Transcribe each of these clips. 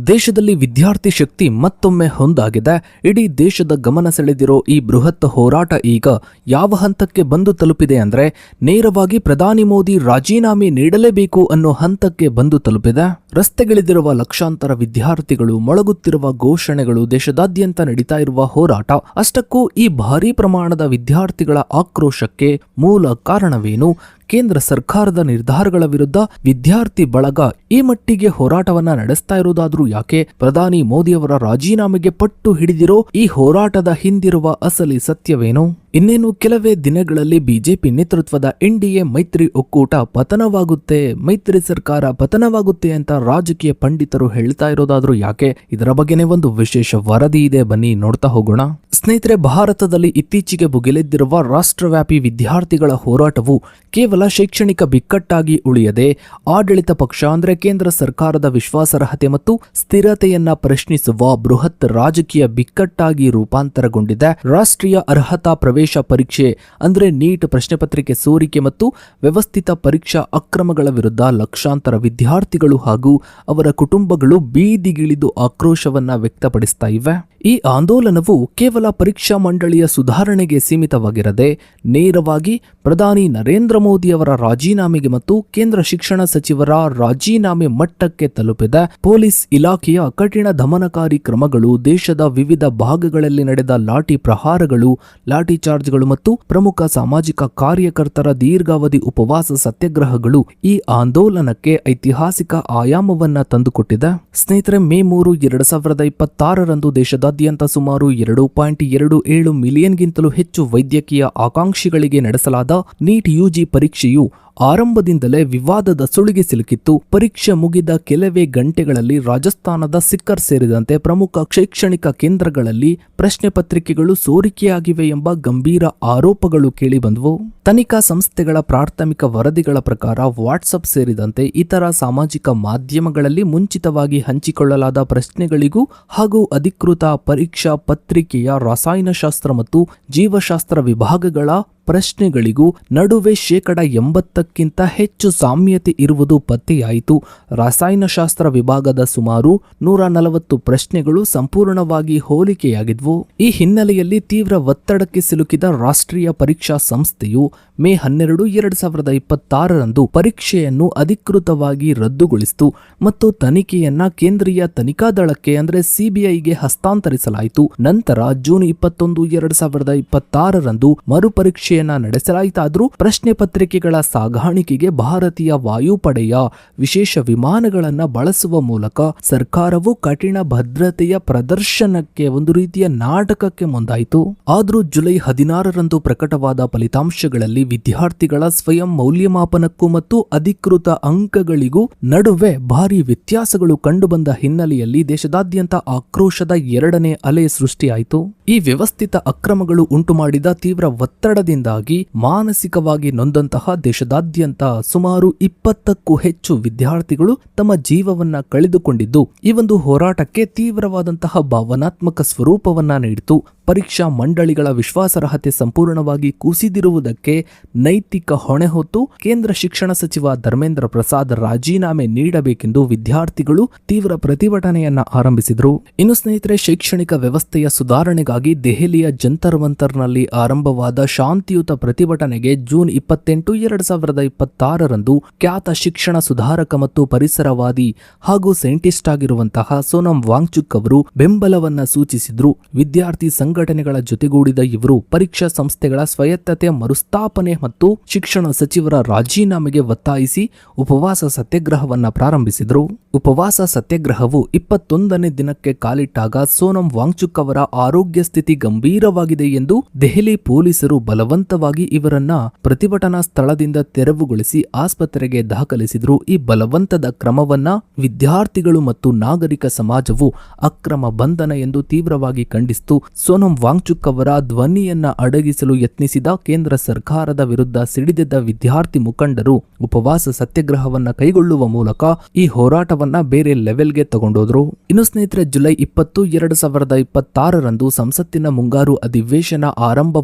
ದೇಶದಲ್ಲಿ ವಿದ್ಯಾರ್ಥಿ ಶಕ್ತಿ ಮತ್ತೊಮ್ಮೆ ಹೊಂದಾಗಿದೆ. ಇಡೀ ದೇಶದ ಗಮನ ಸೆಳೆದಿರೋ ಈ ಬೃಹತ್ ಹೋರಾಟ ಈಗ ಯಾವ ಹಂತಕ್ಕೆ ಬಂದು ತಲುಪಿದೆ ಅಂದ್ರೆ ನೇರವಾಗಿ ಪ್ರಧಾನಿ ಮೋದಿ ರಾಜೀನಾಮೆ ನೀಡಲೇಬೇಕು ಅನ್ನೋ ಹಂತಕ್ಕೆ ಬಂದು ತಲುಪಿದೆ. ರಸ್ತೆಗಿಳಿದಿರುವ ಲಕ್ಷಾಂತರ ವಿದ್ಯಾರ್ಥಿಗಳು, ಮೊಳಗುತ್ತಿರುವ ಘೋಷಣೆಗಳು, ದೇಶದಾದ್ಯಂತ ನಡೀತಾ ಇರುವ ಹೋರಾಟ, ಅಷ್ಟಕ್ಕೂ ಈ ಭಾರೀ ಪ್ರಮಾಣದ ವಿದ್ಯಾರ್ಥಿಗಳ ಆಕ್ರೋಶಕ್ಕೆ ಮೂಲ ಕಾರಣವೇನು? ಕೇಂದ್ರ ಸರ್ಕಾರದ ನಿರ್ಧಾರಗಳ ವಿರುದ್ಧ ವಿದ್ಯಾರ್ಥಿ ಬಳಗ ಈ ಮಟ್ಟಿಗೆ ಹೋರಾಟವನ್ನ ನಡೆಸ್ತಾ ಇರೋದಾದ್ರೂ ಯಾಕೆ? ಪ್ರಧಾನಿ ಮೋದಿಯವರ ರಾಜೀನಾಮೆಗೆ ಪಟ್ಟು ಹಿಡಿದಿರೋ ಈ ಹೋರಾಟದ ಹಿಂದಿರುವ ಅಸಲಿ ಸತ್ಯವೇನು? ಇನ್ನೇನು ಕೆಲವೇ ದಿನಗಳಲ್ಲಿ ಬಿಜೆಪಿ ನೇತೃತ್ವದ ಎನ್ಡಿಎ ಮೈತ್ರಿ ಒಕ್ಕೂಟ ಪತನವಾಗುತ್ತೆ, ಮೈತ್ರಿ ಸರ್ಕಾರ ಪತನವಾಗುತ್ತೆ ಅಂತ ರಾಜಕೀಯ ಪಂಡಿತರು ಹೇಳ್ತಾ ಇರೋದಾದ್ರೂ ಯಾಕೆ? ಇದರ ಬಗ್ಗೆನೇ ಒಂದು ವಿಶೇಷ ವರದಿ ಇದೆ, ಬನ್ನಿ ನೋಡ್ತಾ ಹೋಗೋಣ. ಸ್ನೇಹಿತರೆ, ಭಾರತದಲ್ಲಿ ಇತ್ತೀಚೆಗೆ ಭುಗಿಲೆದ್ದಿರುವ ರಾಷ್ಟ್ರವ್ಯಾಪಿ ವಿದ್ಯಾರ್ಥಿಗಳ ಹೋರಾಟವು ಕೇವಲ ಶೈಕ್ಷಣಿಕ ಬಿಕ್ಕಟ್ಟಾಗಿ ಉಳಿಯದೆ ಆಡಳಿತ ಪಕ್ಷ ಅಂದ್ರೆ ಕೇಂದ್ರ ಸರ್ಕಾರದ ವಿಶ್ವಾಸಾರ್ಹತೆ ಮತ್ತು ಸ್ಥಿರತೆಯನ್ನ ಪ್ರಶ್ನಿಸುವ ಬೃಹತ್ ರಾಜಕೀಯ ಬಿಕ್ಕಟ್ಟಾಗಿ ರೂಪಾಂತರಗೊಂಡಿದೆ. ರಾಷ್ಟ್ರೀಯ ಅರ್ಹತಾ ಪ್ರವೇಶ ಪರೀಕ್ಷೆ ಅಂದ್ರೆ ನೀಟ್ ಪ್ರಶ್ನೆ ಪತ್ರಿಕೆ ಸೋರಿಕೆ ಮತ್ತು ವ್ಯವಸ್ಥಿತ ಪರೀಕ್ಷಾ ಅಕ್ರಮಗಳ ವಿರುದ್ಧ ಲಕ್ಷಾಂತರ ವಿದ್ಯಾರ್ಥಿಗಳು ಹಾಗೂ ಅವರ ಕುಟುಂಬಗಳು ಬೀದಿಗಿಳಿದು ಆಕ್ರೋಶವನ್ನ ವ್ಯಕ್ತಪಡಿಸ್ತಾ ಇವೆ. ಈ ಆಂದೋಲನವು ಕೇವಲ ಪರೀಕ್ಷಾ ಮಂಡಳಿಯ ಸುಧಾರಣೆಗೆ ಸೀಮಿತವಾಗಿರದೆ ನೇರವಾಗಿ ಪ್ರಧಾನಿ ನರೇಂದ್ರ ಮೋದಿ ಅವರ ರಾಜೀನಾಮೆಗೆ ಮತ್ತು ಕೇಂದ್ರ ಶಿಕ್ಷಣ ಸಚಿವರ ರಾಜೀನಾಮೆ ಮಟ್ಟಕ್ಕೆ ತಲುಪಿದೆ. ಪೊಲೀಸ್ ಇಲಾಖೆಯ ಕಠಿಣ ದಮನಕಾರಿ ಕ್ರಮಗಳು, ದೇಶದ ವಿವಿಧ ಭಾಗಗಳಲ್ಲಿ ನಡೆದ ಲಾಠಿ ಪ್ರಹಾರಗಳು, ಲಾಠಿ ಚಾರ್ಜ್ಗಳು ಮತ್ತು ಪ್ರಮುಖ ಸಾಮಾಜಿಕ ಕಾರ್ಯಕರ್ತರ ದೀರ್ಘಾವಧಿ ಉಪವಾಸ ಸತ್ಯಾಗ್ರಹಗಳು ಈ ಆಂದೋಲನಕ್ಕೆ ಐತಿಹಾಸಿಕ ಆಯಾಮವನ್ನ ತಂದುಕೊಟ್ಟಿದೆ. ಸ್ನೇಹಿತರೆ, ಮೇ 3, 2026ರಂದು ದೇಶದಾದ್ಯಂತ ಸುಮಾರು 2.27 ಮಿಲಿಯನ್ಗಿಂತಲೂ ಹೆಚ್ಚು ವೈದ್ಯಕೀಯ ಆಕಾಂಕ್ಷಿಗಳಿಗೆ ನಡೆಸಲಾದ ನೀಟ್ ಯುಜಿ ಪರೀಕ್ಷೆಯು ಆರಂಭದಿಂದಲೇ ವಿವಾದದ ಸುಳಿಗೆ ಸಿಲುಕಿತ್ತು. ಪರೀಕ್ಷೆ ಮುಗಿದ ಕೆಲವೇ ಗಂಟೆಗಳಲ್ಲಿ ರಾಜಸ್ಥಾನದ ಸಿಕ್ಕರ್ ಸೇರಿದಂತೆ ಪ್ರಮುಖ ಶೈಕ್ಷಣಿಕ ಕೇಂದ್ರಗಳಲ್ಲಿ ಪ್ರಶ್ನೆ ಪತ್ರಿಕೆಗಳು ಸೋರಿಕೆಯಾಗಿವೆ ಎಂಬ ಗಂಭೀರ ಆರೋಪಗಳು ಕೇಳಿಬಂದವು. ತನಿಖಾ ಸಂಸ್ಥೆಗಳ ಪ್ರಾಥಮಿಕ ವರದಿಗಳ ಪ್ರಕಾರ ವಾಟ್ಸಪ್ ಸೇರಿದಂತೆ ಇತರ ಸಾಮಾಜಿಕ ಮಾಧ್ಯಮಗಳಲ್ಲಿ ಮುಂಚಿತವಾಗಿ ಹಂಚಿಕೊಳ್ಳಲಾದ ಪ್ರಶ್ನೆಗಳಿಗೂ ಹಾಗೂ ಅಧಿಕೃತ ಪರೀಕ್ಷಾ ಪತ್ರಿಕೆಯ ರಸಾಯನಶಾಸ್ತ್ರ ಮತ್ತು ಜೀವಶಾಸ್ತ್ರ ವಿಭಾಗಗಳ ಪ್ರಶ್ನೆಗಳಿಗೂ ನಡುವೆ 80%ಕ್ಕಿಂತ ಹೆಚ್ಚು ಸಾಮ್ಯತೆ ಇರುವುದು ಪತ್ತೆಯಾಯಿತು. ರಸಾಯನಶಾಸ್ತ್ರ ವಿಭಾಗದ ಸುಮಾರು 140 ಪ್ರಶ್ನೆಗಳು ಸಂಪೂರ್ಣವಾಗಿ ಹೋಲಿಕೆಯಾಗಿದ್ವು. ಈ ಹಿನ್ನೆಲೆಯಲ್ಲಿ ತೀವ್ರ ಒತ್ತಡಕ್ಕೆ ಸಿಲುಕಿದ ರಾಷ್ಟ್ರೀಯ ಪರೀಕ್ಷಾ ಸಂಸ್ಥೆಯು ಮೇ 12, 2026ರಂದು ಪರೀಕ್ಷೆಯನ್ನು ಅಧಿಕೃತವಾಗಿ ರದ್ದುಗೊಳಿಸಿತು ಮತ್ತು ತನಿಖೆಯನ್ನ ಕೇಂದ್ರೀಯ ತನಿಖಾ ದಳಕ್ಕೆ ಅಂದ್ರೆ ಸಿಬಿಐಗೆ ಹಸ್ತಾಂತರಿಸಲಾಯಿತು. ನಂತರ ಜೂನ್ 21, 2026ರಂದು ಮರುಪರೀಕ್ಷೆ ನಡೆಸಲಾಯಿತಾದರೂ ಪ್ರಶ್ನೆ ಪತ್ರಿಕೆಗಳ ಸಾಗಾಣಿಕೆಗೆ ಭಾರತೀಯ ವಾಯುಪಡೆಯ ವಿಶೇಷ ವಿಮಾನಗಳನ್ನು ಬಳಸುವ ಮೂಲಕ ಸರ್ಕಾರವು ಕಠಿಣ ಭದ್ರತೆಯ ಪ್ರದರ್ಶನಕ್ಕೆ ಒಂದು ರೀತಿಯ ನಾಟಕಕ್ಕೆ ಮುಂದಾಯಿತು. ಆದರೂ ಜುಲೈ 16ರಂದು ಪ್ರಕಟವಾದ ಫಲಿತಾಂಶಗಳಲ್ಲಿ ವಿದ್ಯಾರ್ಥಿಗಳ ಸ್ವಯಂ ಮೌಲ್ಯಮಾಪನಕ್ಕೂ ಮತ್ತು ಅಧಿಕೃತ ಅಂಕಗಳಿಗೂ ನಡುವೆ ಭಾರಿ ವ್ಯತ್ಯಾಸಗಳು ಕಂಡುಬಂದ ಹಿನ್ನೆಲೆಯಲ್ಲಿ ದೇಶದಾದ್ಯಂತ ಆಕ್ರೋಶದ ಎರಡನೇ ಅಲೆ ಸೃಷ್ಟಿಯಾಯಿತು. ಈ ವ್ಯವಸ್ಥಿತ ಅಕ್ರಮಗಳು ಉಂಟುಮಾಡಿದ ತೀವ್ರ ಒತ್ತಡದಿಂದ ಮಾನಸಿಕವಾಗಿ ನೊಂದಂತಹ ದೇಶದಾದ್ಯಂತ ಸುಮಾರು 20ಕ್ಕೂ ಹೆಚ್ಚು ವಿದ್ಯಾರ್ಥಿಗಳು ತಮ್ಮ ಜೀವವನ್ನ ಕಳೆದುಕೊಂಡಿದ್ದು ಈ ಒಂದು ಹೋರಾಟಕ್ಕೆ ತೀವ್ರವಾದಂತಹ ಭಾವನಾತ್ಮಕ ಸ್ವರೂಪವನ್ನ ನೀಡಿತು. ಪರೀಕ್ಷಾ ಮಂಡಳಿಗಳ ವಿಶ್ವಾಸಾರ್ಹತೆ ಸಂಪೂರ್ಣವಾಗಿ ಕುಸಿದಿರುವುದಕ್ಕೆ ನೈತಿಕ ಹೊಣೆ ಹೊತ್ತು ಕೇಂದ್ರ ಶಿಕ್ಷಣ ಸಚಿವ ಧರ್ಮೇಂದ್ರ ಪ್ರಸಾದ್ ರಾಜೀನಾಮೆ ನೀಡಬೇಕೆಂದು ವಿದ್ಯಾರ್ಥಿಗಳು ತೀವ್ರ ಪ್ರತಿಭಟನೆಯನ್ನ ಆರಂಭಿಸಿದರು. ಇನ್ನು ಸ್ನೇಹಿತರೆ, ಶೈಕ್ಷಣಿಕ ವ್ಯವಸ್ಥೆಯ ಸುಧಾರಣೆಗಾಗಿ ದೆಹಲಿಯ ಜಂತರ್ ಮಂತರ್ನಲ್ಲಿ ಆರಂಭವಾದ ಶಾಂತಿಯುತ ಪ್ರತಿಭಟನೆಗೆ ಜೂನ್ 28, 2026ರಂದು ಖ್ಯಾತ ಶಿಕ್ಷಣ ಸುಧಾರಕ ಮತ್ತು ಪರಿಸರವಾದಿ ಹಾಗೂ ಸೈಂಟಿಸ್ಟ್ ಆಗಿರುವಂತಹ ಸೋನಂ ವಾಂಗ್ಚುಕ್ ಅವರು ಬೆಂಬಲವನ್ನ ಸೂಚಿಸಿದ್ರು. ವಿದ್ಯಾರ್ಥಿ ಸಂಘಟನೆಗಳ ಜೊತೆಗೂಡಿದ ಇವರು ಪರೀಕ್ಷಾ ಸಂಸ್ಥೆಗಳ ಸ್ವಾಯತ್ತತೆ ಮರುಸ್ಥಾಪನೆ ಮತ್ತು ಶಿಕ್ಷಣ ಸಚಿವರ ರಾಜೀನಾಮೆಗೆ ಒತ್ತಾಯಿಸಿ ಉಪವಾಸ ಸತ್ಯಾಗ್ರಹವನ್ನ ಪ್ರಾರಂಭಿಸಿದರು. ಉಪವಾಸ ಸತ್ಯಾಗ್ರಹವು 21ನೇ ದಿನಕ್ಕೆ ಕಾಲಿಟ್ಟಾಗ ಸೋನಂ ವಾಂಗ್ಚುಕ್ ಅವರ ಆರೋಗ್ಯ ಸ್ಥಿತಿ ಗಂಭೀರವಾಗಿದೆ ಎಂದು ದೆಹಲಿ ಪೊಲೀಸರು ಬಲವಂತವಾಗಿ ಇವರನ್ನ ಪ್ರತಿಭಟನಾ ಸ್ಥಳದಿಂದ ತೆರವುಗೊಳಿಸಿ ಆಸ್ಪತ್ರೆಗೆ ದಾಖಲಿಸಿದ್ರು. ಈ ಬಲವಂತದ ಕ್ರಮವನ್ನ ವಿದ್ಯಾರ್ಥಿಗಳು ಮತ್ತು ನಾಗರಿಕ ಸಮಾಜವು ಅಕ್ರಮ ಬಂಧನ ಎಂದು ತೀವ್ರವಾಗಿ ಖಂಡಿಸಿತು. ಸೋನಂ ಸೋನಂ ವಾಂಗ್ಚುಕ್ ಅವರ ಧ್ವನಿಯನ್ನ ಅಡಗಿಸಲು ಯತ್ನಿಸಿದ ಕೇಂದ್ರ ಸರ್ಕಾರದ ವಿರುದ್ಧ ಸಿಡಿದೆದ್ದ ವಿದ್ಯಾರ್ಥಿ ಮುಖಂಡರು ಉಪವಾಸ ಸತ್ಯಾಗ್ರಹವನ್ನ ಕೈಗೊಳ್ಳುವ ಮೂಲಕ ಈ ಹೋರಾಟವನ್ನ ಬೇರೆ ಲೆವೆಲ್ಗೆ ತಗೊಂಡೋದ್ರು. ಇನ್ನು ಸ್ನೇಹಿತರೆ, ಜುಲೈ 20, 2026ರಂದು ಸಂಸತ್ತಿನ ಮುಂಗಾರು ಅಧಿವೇಶನ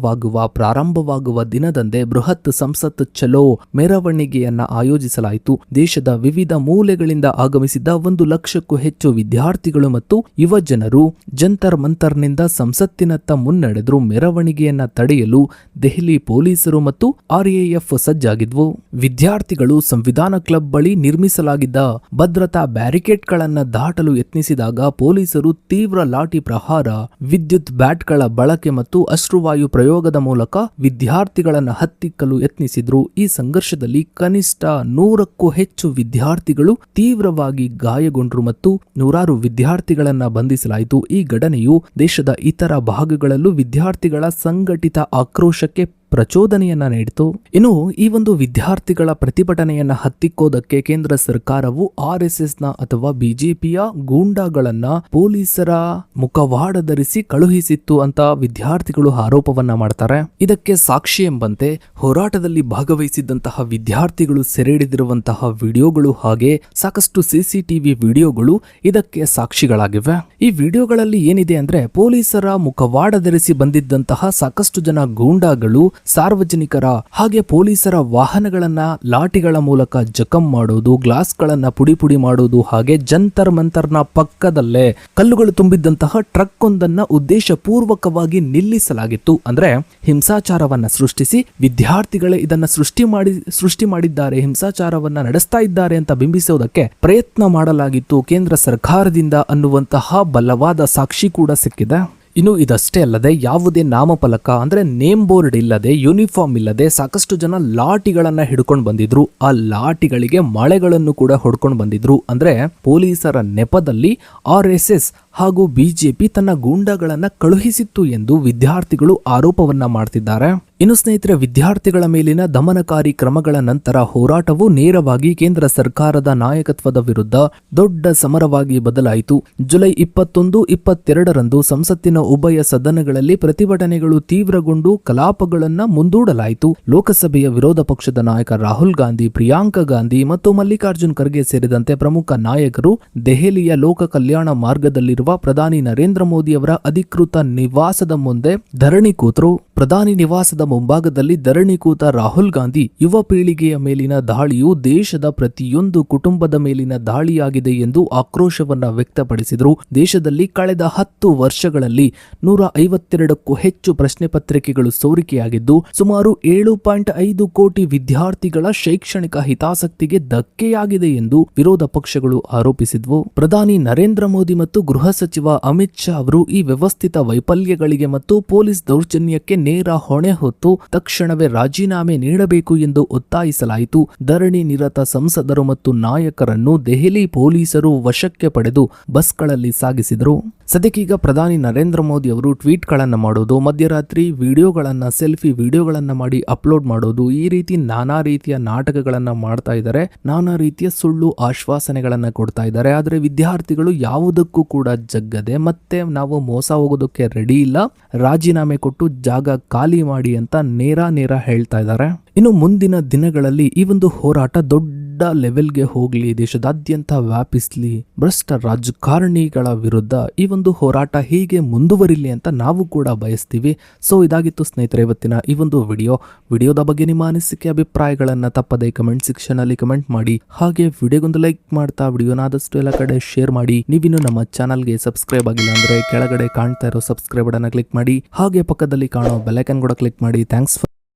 ಪ್ರಾರಂಭವಾಗುವ ದಿನದಂದೇ ಬೃಹತ್ ಸಂಸತ್ ಚಲೋ ಮೆರವಣಿಗೆಯನ್ನ ಆಯೋಜಿಸಲಾಯಿತು. ದೇಶದ ವಿವಿಧ ಮೂಲೆಗಳಿಂದ ಆಗಮಿಸಿದ್ದ 1 ಲಕ್ಷಕ್ಕೂ ಹೆಚ್ಚು ವಿದ್ಯಾರ್ಥಿಗಳು ಮತ್ತು ಯುವ ಜನರು ಜಂತರ್ ಮಂತರ್ನಿಂದ ಸಂಸತ್ತಿನತ್ತ ಮುನ್ನಡೆದ್ರು. ಮೆರವಣಿಗೆಯನ್ನ ತಡೆಯಲು ದೆಹಲಿ ಪೊಲೀಸರು ಮತ್ತು RAF ಸಜ್ಜಾಗಿದ್ವು. ವಿದ್ಯಾರ್ಥಿಗಳು ಸಂವಿಧಾನ ಕ್ಲಬ್ ಬಳಿ ನಿರ್ಮಿಸಲಾಗಿದ್ದ ಭದ್ರತಾ ಬ್ಯಾರಿಕೇಡ್ಗಳನ್ನ ದಾಟಲು ಯತ್ನಿಸಿದಾಗ ಪೊಲೀಸರು ತೀವ್ರ ಲಾಠಿ ಪ್ರಹಾರ, ವಿದ್ಯುತ್ ಬ್ಯಾಟ್ಗಳ ಬಳಕೆ ಮತ್ತು ಅಶ್ರುವಾಯು ಪ್ರಯೋಗದ ಮೂಲಕ ವಿದ್ಯಾರ್ಥಿಗಳನ್ನ ಹತ್ತಿಕ್ಕಲು ಯತ್ನಿಸಿದ್ರು. ಈ ಸಂಘರ್ಷದಲ್ಲಿ ಕನಿಷ್ಠ 100ಕ್ಕೂ ಹೆಚ್ಚು ವಿದ್ಯಾರ್ಥಿಗಳು ತೀವ್ರವಾಗಿ ಗಾಯಗೊಂಡರು ಮತ್ತು ನೂರಾರು ವಿದ್ಯಾರ್ಥಿಗಳನ್ನ ಬಂಧಿಸಲಾಯಿತು. ಈ ಘಟನೆಯು ದೇಶದ ಇತರ ಭಾಗಗಳಲ್ಲೂ ವಿದ್ಯಾರ್ಥಿಗಳ ಸಂಘಟಿತ ಆಕ್ರೋಶಕ್ಕೆ ಪ್ರಚೋದನೆಯನ್ನ ನೀಡಿತು. ಇನ್ನು ಈ ಒಂದು ವಿದ್ಯಾರ್ಥಿಗಳ ಪ್ರತಿಭಟನೆಯನ್ನ ಹತ್ತಿಕ್ಕೋದಕ್ಕೆ ಕೇಂದ್ರ ಸರ್ಕಾರವು RSSನ ಅಥವಾ ಬಿಜೆಪಿಯ ಗೂಂಡಾಗಳನ್ನ ಪೊಲೀಸರ ಮುಖವಾಡ ಧರಿಸಿ ಕಳುಹಿಸಿತ್ತು ಅಂತ ವಿದ್ಯಾರ್ಥಿಗಳು ಆರೋಪವನ್ನ ಮಾಡ್ತಾರೆ. ಇದಕ್ಕೆ ಸಾಕ್ಷಿ ಎಂಬಂತೆ ಹೋರಾಟದಲ್ಲಿ ಭಾಗವಹಿಸಿದ್ದಂತಹ ವಿದ್ಯಾರ್ಥಿಗಳು ಸೆರೆ ಹಿಡಿದಿರುವಂತಹ ವಿಡಿಯೋಗಳು ಹಾಗೆ ಸಾಕಷ್ಟು CCTV ವಿಡಿಯೋಗಳು ಇದಕ್ಕೆ ಸಾಕ್ಷಿಗಳಾಗಿವೆ. ಈ ವಿಡಿಯೋಗಳಲ್ಲಿ ಏನಿದೆ ಅಂದ್ರೆ, ಪೊಲೀಸರ ಮುಖವಾಡ ಧರಿಸಿ ಬಂದಿದ್ದಂತಹ ಸಾಕಷ್ಟು ಜನ ಗೂಂಡಾಗಳು ಸಾರ್ವಜನಿಕರ ಹಾಗೆ ಪೊಲೀಸರ ವಾಹನಗಳನ್ನ ಲಾಠಿಗಳ ಮೂಲಕ ಜಖಂ ಮಾಡೋದು, ಗ್ಲಾಸ್ಗಳನ್ನ ಪುಡಿ ಮಾಡೋದು, ಹಾಗೆ ಜಂತರ್ ಮಂತರ್ನ ಪಕ್ಕದಲ್ಲೇ ಕಲ್ಲುಗಳು ತುಂಬಿದ್ದಂತಹ ಟ್ರಕ್ ಒಂದನ್ನ ಉದ್ದೇಶಪೂರ್ವಕವಾಗಿ ನಿಲ್ಲಿಸಲಾಗಿತ್ತು. ಅಂದ್ರೆ ಹಿಂಸಾಚಾರವನ್ನ ಸೃಷ್ಟಿಸಿ ವಿದ್ಯಾರ್ಥಿಗಳೇ ಇದನ್ನ ಸೃಷ್ಟಿ ಮಾಡಿದ್ದಾರೆ, ಹಿಂಸಾಚಾರವನ್ನ ನಡೆಸ್ತಾ ಇದ್ದಾರೆ ಅಂತ ಬಿಂಬಿಸೋದಕ್ಕೆ ಪ್ರಯತ್ನ ಮಾಡಲಾಗಿತ್ತು ಕೇಂದ್ರ ಸರ್ಕಾರದಿಂದ ಅನ್ನುವಂತಹ ಬಲವಾದ ಸಾಕ್ಷಿ ಕೂಡ ಸಿಕ್ಕಿದೆ. ಇನ್ನು ಇದಷ್ಟೇ ಅಲ್ಲದೆ ಯಾವುದೇ ನಾಮಫಲಕ ಅಂದ್ರೆ ನೇಮ್ ಬೋರ್ಡ್ ಇಲ್ಲದೆ, ಯೂನಿಫಾರ್ಮ್ ಇಲ್ಲದೆ ಸಾಕಷ್ಟು ಜನ ಲಾಠಿಗಳನ್ನ ಹಿಡ್ಕೊಂಡು ಬಂದಿದ್ರು. ಆ ಲಾಠಿಗಳಿಗೆ ಮಳೆಗಳನ್ನು ಕೂಡ ಹೊಡ್ಕೊಂಡು ಬಂದಿದ್ರು. ಅಂದ್ರೆ ಪೊಲೀಸರ ನೆಪದಲ್ಲಿ RSS ಹಾಗೂ ಬಿಜೆಪಿ ತನ್ನ ಗೂಂಡಾಗಳನ್ನ ಕಳುಹಿಸಿತ್ತು ಎಂದು ವಿದ್ಯಾರ್ಥಿಗಳು ಆರೋಪವನ್ನ ಮಾಡ್ತಿದ್ದಾರೆ. ಇನ್ನು ಸ್ನೇಹಿತರೆ, ವಿದ್ಯಾರ್ಥಿಗಳ ಮೇಲಿನ ದಮನಕಾರಿ ಕ್ರಮಗಳ ನಂತರ ಹೋರಾಟವು ನೇರವಾಗಿ ಕೇಂದ್ರ ಸರ್ಕಾರದ ನಾಯಕತ್ವದ ವಿರುದ್ಧ ದೊಡ್ಡ ಸಮರವಾಗಿ ಬದಲಾಯಿತು. ಜುಲೈ 21, 22ರಂದು ಸಂಸತ್ತಿನ ಉಭಯ ಸದನಗಳಲ್ಲಿ ಪ್ರತಿಭಟನೆಗಳು ತೀವ್ರಗೊಂಡು ಕಲಾಪಗಳನ್ನ ಮುಂದೂಡಲಾಯಿತು. ಲೋಕಸಭೆಯ ವಿರೋಧ ಪಕ್ಷದ ನಾಯಕ ರಾಹುಲ್ ಗಾಂಧಿ, ಪ್ರಿಯಾಂಕಾ ಗಾಂಧಿ ಮತ್ತು ಮಲ್ಲಿಕಾರ್ಜುನ್ ಖರ್ಗೆ ಸೇರಿದಂತೆ ಪ್ರಮುಖ ನಾಯಕರು ದೆಹಲಿಯ ಲೋಕ ಕಲ್ಯಾಣ ಮಾರ್ಗದಲ್ಲಿರುವ ಪ್ರಧಾನಿ ನರೇಂದ್ರ ಮೋದಿ ಅವರ ಅಧಿಕೃತ ನಿವಾಸದ ಮುಂದೆ ಧರಣಿ ಕೂತರು. ಪ್ರಧಾನಿ ನಿವಾಸದ ಮುಂಭಾಗದಲ್ಲಿ ಧರಣಿ ಕೂತ ರಾಹುಲ್ ಗಾಂಧಿ, ಯುವ ಪೀಳಿಗೆಯ ಮೇಲಿನ ದಾಳಿಯು ದೇಶದ ಪ್ರತಿಯೊಂದು ಕುಟುಂಬದ ಮೇಲಿನ ದಾಳಿಯಾಗಿದೆ ಎಂದು ಆಕ್ರೋಶವನ್ನ ವ್ಯಕ್ತಪಡಿಸಿದರು. ದೇಶದಲ್ಲಿ ಕಳೆದ 10 ವರ್ಷಗಳಲ್ಲಿ 152ಕ್ಕೂ ಹೆಚ್ಚು ಪ್ರಶ್ನೆ ಪತ್ರಿಕೆಗಳು ಸೋರಿಕೆಯಾಗಿದ್ದು ಸುಮಾರು 7.5 ಕೋಟಿ ವಿದ್ಯಾರ್ಥಿಗಳ ಶೈಕ್ಷಣಿಕ ಹಿತಾಸಕ್ತಿಗೆ ಧಕ್ಕೆಯಾಗಿದೆ ಎಂದು ವಿರೋಧ ಪಕ್ಷಗಳು ಆರೋಪಿಸಿದ್ವು. ಪ್ರಧಾನಿ ನರೇಂದ್ರ ಮೋದಿ ಮತ್ತು ಗೃಹ ಸಚಿವ ಅಮಿತ್ ಶಾ ಅವರು ಈ ವ್ಯವಸ್ಥಿತ ವೈಫಲ್ಯಗಳಿಗೆ ಮತ್ತು ಪೊಲೀಸ್ ದೌರ್ಜನ್ಯಕ್ಕೆ ನೇರ ಹೊಣೆ ಹೊತ್ತು ತಕ್ಷಣವೇ ರಾಜೀನಾಮೆ ನೀಡಬೇಕು ಎಂದು ಒತ್ತಾಯಿಸಲಾಯಿತು. ಧರಣಿ ನಿರತ ಸಂಸದರು ಮತ್ತು ನಾಯಕರನ್ನು ದೆಹಲಿ ಪೊಲೀಸರು ವಶಕ್ಕೆ ಪಡೆದು ಬಸ್ಗಳಲ್ಲಿ ಸಾಗಿಸಿದರು. ಸದ್ಯಕ್ಕೀಗ ಪ್ರಧಾನಿ ನರೇಂದ್ರ ಮೋದಿ ಅವರು ಟ್ವೀಟ್ಗಳನ್ನು ಮಾಡೋದು, ಮಧ್ಯರಾತ್ರಿ ವಿಡಿಯೋಗಳನ್ನ, ಸೆಲ್ಫಿ ವಿಡಿಯೋಗಳನ್ನ ಮಾಡಿ ಅಪ್ಲೋಡ್ ಮಾಡೋದು, ಈ ರೀತಿ ನಾನಾ ರೀತಿಯ ನಾಟಕಗಳನ್ನ ಮಾಡ್ತಾ ಇದ್ದಾರೆ. ನಾನಾ ರೀತಿಯ ಸುಳ್ಳು ಆಶ್ವಾಸನೆಗಳನ್ನ ಕೊಡ್ತಾ ಇದ್ದಾರೆ. ಆದ್ರೆ ವಿದ್ಯಾರ್ಥಿಗಳು ಯಾವುದಕ್ಕೂ ಕೂಡ ಜಗ್ಗದೆ ಮತ್ತೆ ನಾವು ಮೋಸ ಹೋಗೋದಕ್ಕೆ ರೆಡಿ ಇಲ್ಲ, ರಾಜೀನಾಮೆ ಕೊಟ್ಟು ಜಾಗ ಖಾಲಿ ಮಾಡಿ ಅಂತ ನೇರ ಹೇಳ್ತಾ ಇದ್ದಾರೆ. ಇನ್ನು ಮುಂದಿನ ದಿನಗಳಲ್ಲಿ ಈ ಒಂದು ಹೋರಾಟ ದೊಡ್ಡ ಲೆವೆಲ್ಗೆ ಹೋಗ್ಲಿ, ದೇಶದಾದ್ಯಂತ ವ್ಯಾಪಿಸ್ಲಿ, ಭ್ರಷ್ಟ ರಾಜಕಾರಣಿಗಳ ವಿರುದ್ಧ ಈ ಒಂದು ಹೋರಾಟ ಹೀಗೆ ಮುಂದುವರಿಲಿ ಅಂತ ನಾವು ಕೂಡ ಬಯಸ್ತೀವಿ. ಸೊ ಇದಾಗಿತ್ತು ಸ್ನೇಹಿತರೆ ಇವತ್ತಿನ ಈ ಒಂದು ವಿಡಿಯೋದ ಬಗ್ಗೆ ನಿಮ್ಮ ಅನಿಸಿಕೆ ಅಭಿಪ್ರಾಯಗಳನ್ನ ತಪ್ಪದೆ ಕಮೆಂಟ್ ಸೆಕ್ಷನ್ ಅಲ್ಲಿ ಕಮೆಂಟ್ ಮಾಡಿ. ಹಾಗೆ ವಿಡಿಯೋಗೊಂದು ಲೈಕ್ ಮಾಡ್ತಾ ವಿಡಿಯೋನಾದಷ್ಟು ಎಲ್ಲ ಕಡೆ ಶೇರ್ ಮಾಡಿ. ನೀವಿನ್ನು ನಮ್ಮ ಚಾನಲ್ಗೆ ಸಬ್ಸ್ಕ್ರೈಬ್ ಆಗಿಲ್ಲ ಅಂದ್ರೆ ಕೆಳಗಡೆ ಕಾಣ್ತಾ ಇರೋ ಸಬ್ಸ್ಕ್ರೈಬ್ ಬಟನ್ ಕ್ಲಿಕ್ ಮಾಡಿ. ಹಾಗೆ ಪಕ್ಕದಲ್ಲಿ ಕಾಣೋ ಬೆಲ್ ಐಕಾನ್ ಕೂಡ ಕ್ಲಿಕ್ ಮಾಡಿ. Thanks for